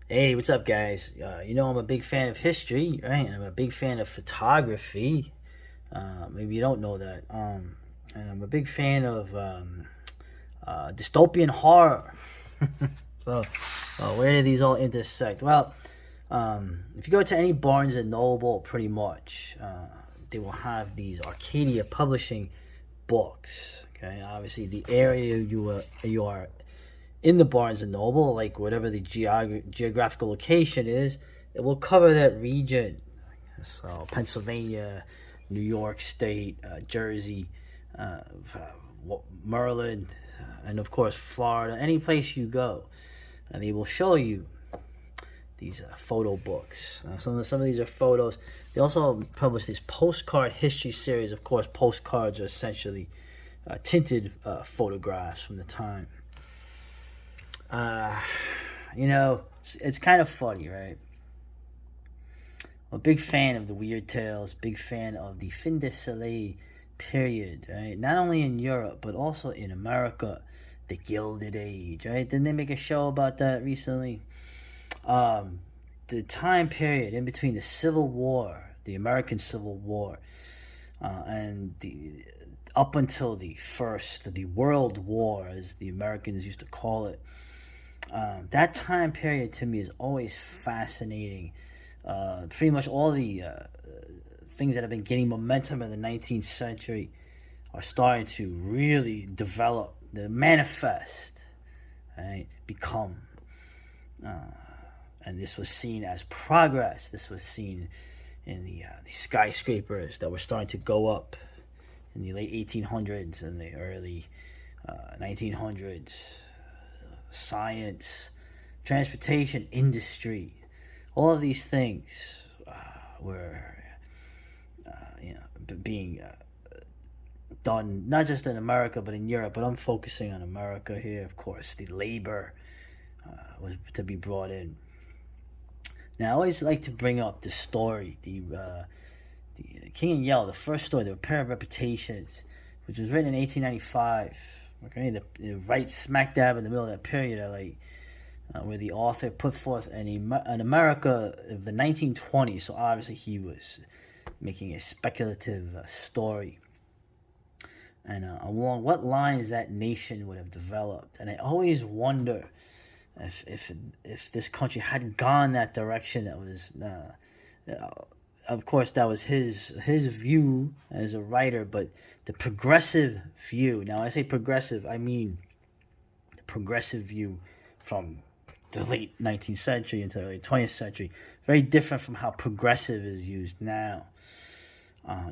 Hey, what's up, guys? I'm a big fan of history, right? I'm a big fan of photography. Maybe you don't know that. And I'm a big fan of dystopian horror. so, where do these all intersect? Well, if you go to any Barnes and Noble, pretty much, they will have these Arcadia Publishing books. Okay, obviously the area you are in the Barnes and Noble, like whatever the geographical location is, it will cover that region. So Pennsylvania, New York State, Jersey, uh, Maryland, and of course Florida. Any place you go, and they will show you these photo books. Some of these are photos. They also publish this postcard history series. Of course, postcards are essentially tinted photographs from the time. Uh, it's kind of funny, right? I'm a big fan of the weird tales, big fan of the fin de soleil period, right? Not only in Europe, but also in America, the Gilded Age, right? Didn't they make a show about that recently? Um, the time period in between the Civil War, the American Civil War, and the up until the World War, as the Americans used to call it. That time period to me is always fascinating. Pretty much all the things that have been gaining momentum in the 19th century are starting to really develop, to manifest, right? Become. And this was seen as progress. This was seen in the skyscrapers that were starting to go up in the late 1800s and the early 1900s. Science, transportation industry, all of these things were, being done not just in America but in Europe. But I'm focusing on America here. Of course, the labor was to be brought in. Now, I always like to bring up the story, the King and Yell, the first story, the Pair of Reputations, which was written in 1895. Okay, right smack dab in the middle of that period, where the author put forth an America of the 1920s. So obviously he was making a speculative story, and along what lines that nation would have developed. And I always wonder if this country had gone that direction. That was, of course, that was his view as a writer, but the progressive view. Now, I say progressive, I mean the progressive view from the late 19th century into the early 20th century. Very different from how progressive is used now.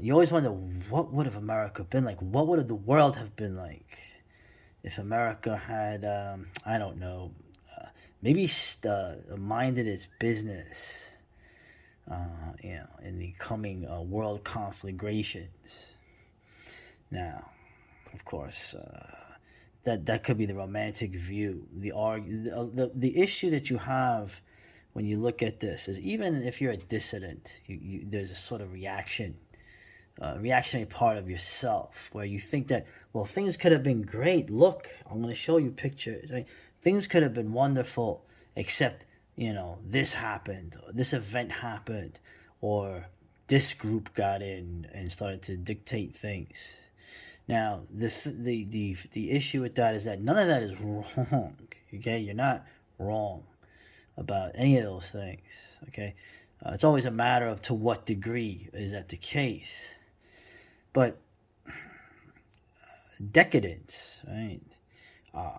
You always wonder, what would have America been like? What would have the world have been like if America had, I don't know, maybe minded its business, in the coming world conflagrations. Now, of course, that could be the romantic view. The issue that you have when you look at this is, even if you're a dissident, there's a sort of reactionary part of yourself where you think that, well, things could have been great. Look, I'm going to show you pictures. Right? Things could have been wonderful, except this happened, or this event happened, or this group got in and started to dictate things. Now, the issue with that is that none of that is wrong. Okay, you're not wrong about any of those things. Okay, it's always a matter of to what degree is that the case. But decadence, right? Uh,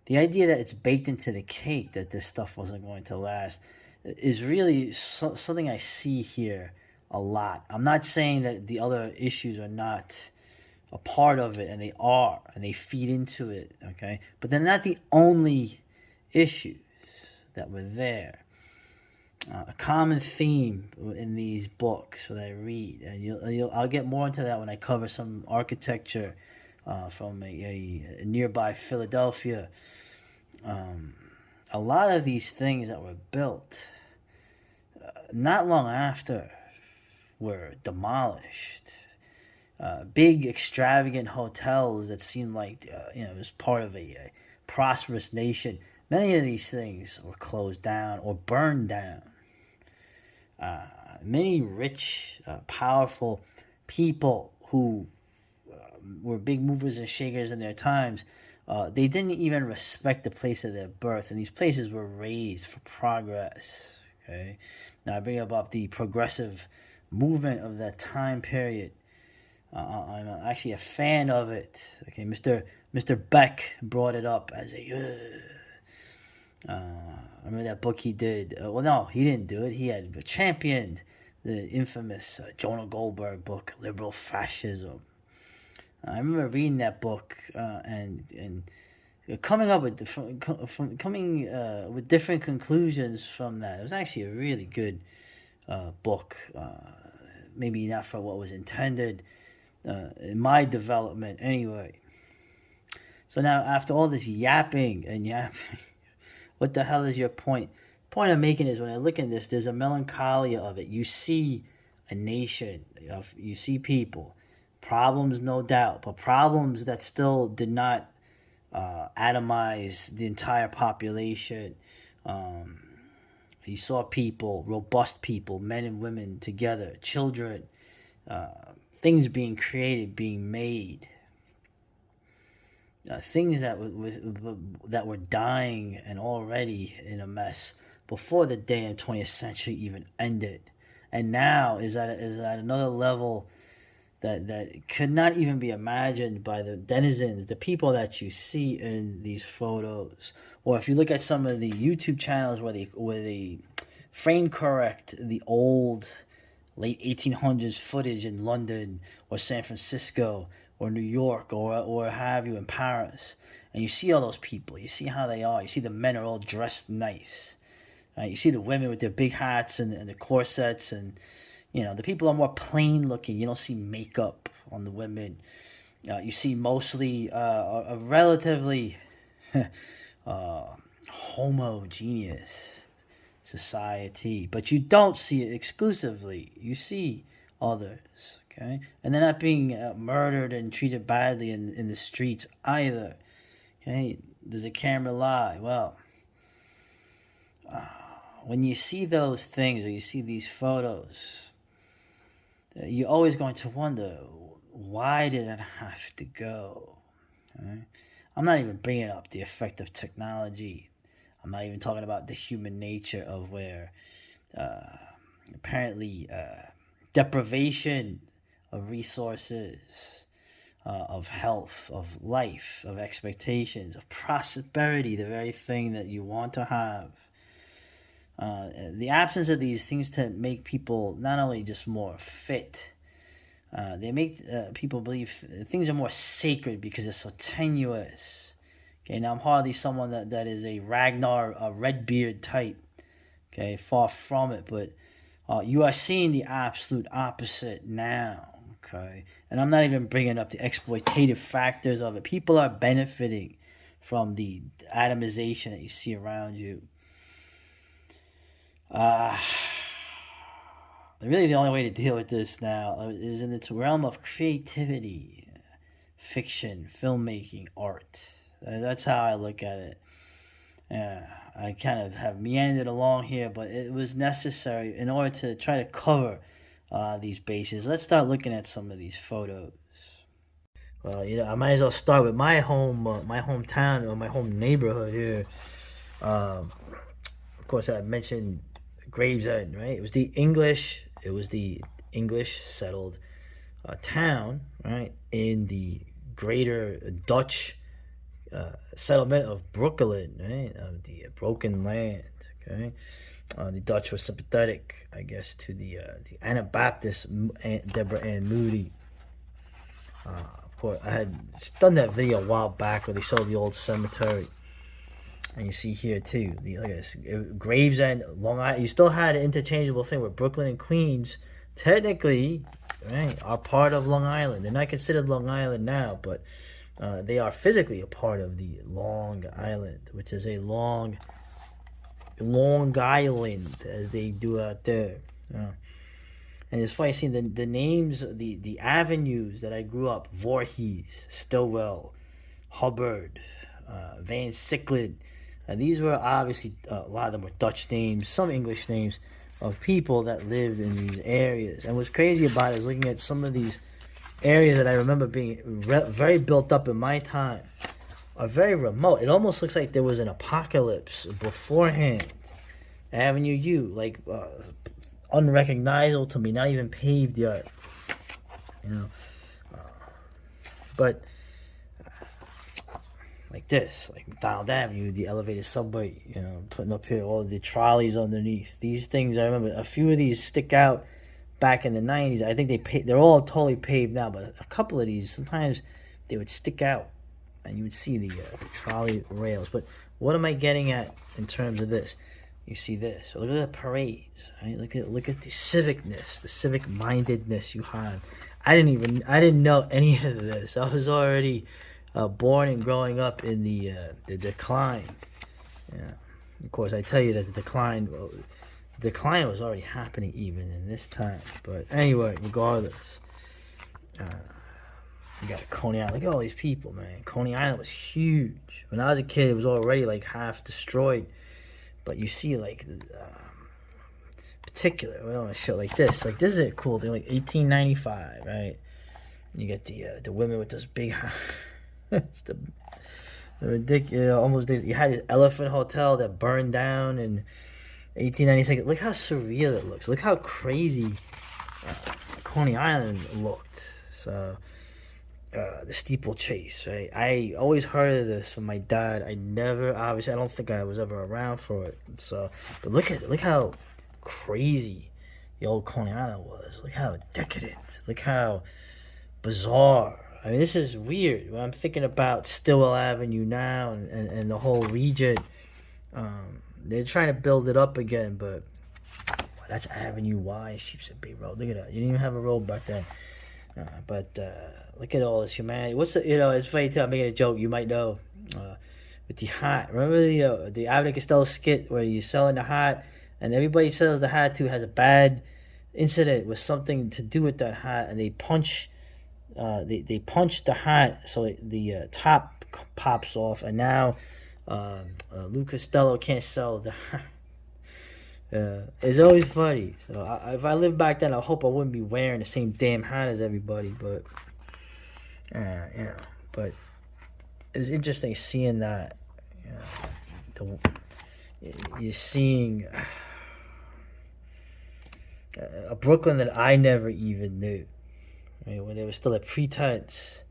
the idea that it's baked into the cake that this stuff wasn't going to last is really something I see here a lot. I'm not saying that the other issues are not a part of it, and they are, and they feed into it, okay? But they're not the only issues that were there. A common theme in these books that I read, and I'll get more into that when I cover some architecture from a nearby Philadelphia. A lot of these things that were built not long after were demolished. Big extravagant hotels that seemed like it was part of a prosperous nation. Many of these things were closed down or burned down. Many rich, powerful people who were big movers and shakers in their times, they didn't even respect the place of their birth, and these places were raised for progress. Okay, now I bring up the progressive movement of that time period. I'm actually a fan of it. Okay, Mr. Beck brought it up as a. I remember that book he did. Well, no, he didn't do it. He had championed the infamous Jonah Goldberg book, Liberal Fascism. I remember reading that book and coming up with coming with different conclusions from that. It was actually a really good book. Maybe not for what was intended in my development, anyway. So now, after all this yapping and yapping, what the hell is your point? Point I'm making is when I look at this, there's a melancholia of it. You see a nation, you see people, problems, no doubt, but problems that still did not atomize the entire population. You saw people, robust people, men and women together, children, things being created, being made. Things that were dying and already in a mess before the damn 20th century even ended, and now is at another level that could not even be imagined by the denizens, the people that you see in these photos. Or if you look at some of the YouTube channels where they frame correct the old late 1800s footage in London or San Francisco or New York or have you in Paris, and you see all those people, you see how they are, you see the men are all dressed nice, you see the women with their big hats and the corsets, and the people are more plain looking. You don't see makeup on the women. You see mostly a relatively homogeneous society, but you don't see it exclusively. You see others, okay? And they're not being murdered and treated badly in the streets either, okay? Does a camera lie? Well, when you see those things or you see these photos, you're always going to wonder, why did it have to go? Okay? I'm not even bringing up the effect of technology. I'm not even talking about the human nature of where apparently deprivation of resources, of health, of life, of expectations, of prosperity, the very thing that you want to have. The absence of these seems to make people not only just more fit, they make people believe things are more sacred because they're so tenuous. Okay, now I'm hardly someone that is a Ragnar, a Redbeard type. Okay, far from it, but you are seeing the absolute opposite now. Okay, and I'm not even bringing up the exploitative factors of it. People are benefiting from the atomization that you see around you. Really the only way to deal with this now is in its realm of creativity, fiction, filmmaking, art. That's how I look at it. I kind of have meandered along here, but it was necessary in order to try to cover these bases. Let's start looking at some of these photos. Well, I might as well start with my hometown or my home neighborhood here. Of course, I mentioned Gravesend, right? It was the English settled town, right, in the greater Dutch settlement of Brooklyn, right, of the broken land. Okay, the Dutch were sympathetic, I guess, to the Anabaptist Deborah Ann Moody. Of course, I had done that video a while back where they showed the old cemetery. And you see here too, look at this, Gravesend, Long Island. You still had an interchangeable thing where Brooklyn and Queens, technically, right, are part of Long Island. They're not considered Long Island now, but they are physically a part of the Long Island, which is a Long Island, as they do out there. And it's funny seeing the names, the avenues that I grew up: Voorhees, Stillwell, Hubbard, Van Sicklin. And these were obviously, a lot of them were Dutch names, some English names of people that lived in these areas. And what's crazy about it is looking at some of these areas that I remember being very built up in my time are very remote. It almost looks like there was an apocalypse beforehand. Avenue U, like unrecognizable to me, not even paved yet. You know, but like this, like McDonald Avenue, the elevated subway, you know, putting up here all the trolleys underneath. These things, I remember a few of these stick out back in the 90s. I think they're all totally paved now, but a couple of these, sometimes they would stick out and you would see the trolley rails. But what am I getting at in terms of this? You see this. So look at the parades. Right? Look at the civicness, the civic mindedness you have. I didn't know any of this. I was already born and growing up in the decline. Yeah. Of course, I tell you that the decline was already happening even in this time. But anyway, regardless, you got Coney Island. Look at all these people, man. Coney Island was huge. When I was a kid, it was already like half destroyed. But you see, like, particular, we don't want to show like this. Like, this is a cool thing, like 1895, right? You get the women with those big, it's the ridiculous, almost. You had this Elephant Hotel that burned down in 1896. Look how surreal it looks. Look how crazy Coney Island looked. So. The steeplechase, right? I always heard of this from my dad. I don't think I was ever around for it. So, but look how crazy the old Coney Island was. Look how decadent. Look how bizarre. I mean, this is weird. When I'm thinking about Stillwell Avenue now and the whole region, they're trying to build it up again, but that's Avenue Y, Sheepshead Bay Road. Look at that. You didn't even have a road back then. But look at all this humanity. It's funny too. I'm making a joke. You might know with the hat. Remember the Abbott and Costello skit where you're selling the hat, and everybody sells the hat to has a bad incident with something to do with that hat, and they punch the hat so the top pops off, and now Lou Costello can't sell the hat. It's always funny. So if I lived back then, I hope I wouldn't be wearing the same damn hat as everybody. But but it was interesting seeing that. You're seeing a Brooklyn that I never even knew, right? Where there was still a pretense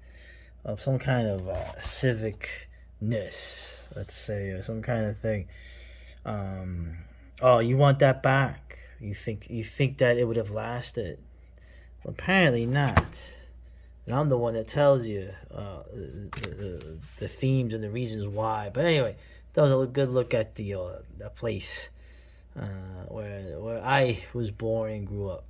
of some kind of civicness, let's say, or some kind of thing. Oh, you want that back? You think that it would have lasted? Well, apparently not. And I'm the one that tells you the themes and the reasons why. But anyway, that was a good look at the place where I was born and grew up.